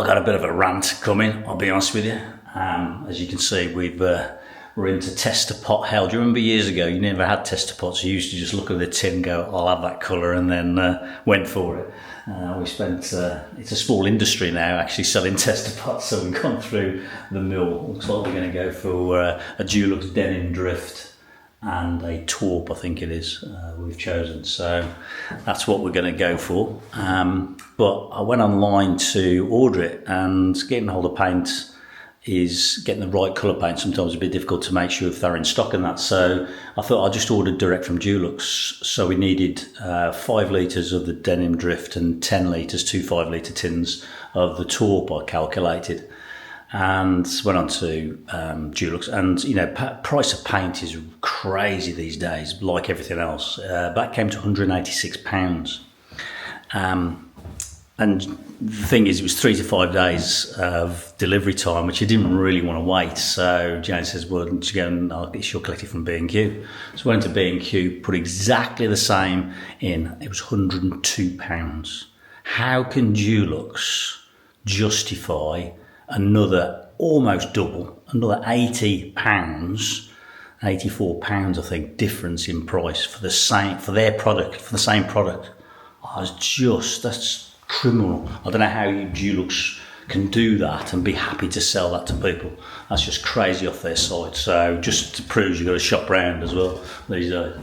I've got a bit of a rant coming, I'll be honest with you. As you can see, we're into tester pot hell. Do you remember years ago, you never had tester pots? You used to just look at the tin and go, I'll have that colour, and then went for it. It's a small industry now actually selling tester pots, so we've gone through the mill. Looks like we're going to go for a Dulux denim drift and a taupe, I think it is, we've chosen. So that's what we're going to go for. But I went online to order it, and getting hold of paint is getting the right colour paint sometimes a bit difficult to make sure if they're in stock and that. So I thought I just ordered direct from Dulux. So we needed 5 litres of the denim drift and 10 litres, 2 5-litre tins of the taupe, I calculated. And went on to Dulux, and you know, price of paint is crazy these days, like everything else. That came to £186. And the thing is, it was 3 to 5 days of delivery time, which I didn't really want to wait. So Jane says, well, don't you go and I'll get your collected from B&Q. So I went to B&Q, put exactly the same in. It was £102. How can Dulux justify another almost double, another £80, £84, I think, difference in price for their product, for the same product? That's criminal. I don't know how Dulux can do that and be happy to sell that to people. That's just crazy off their side. So just to prove you've got to shop round as well these days.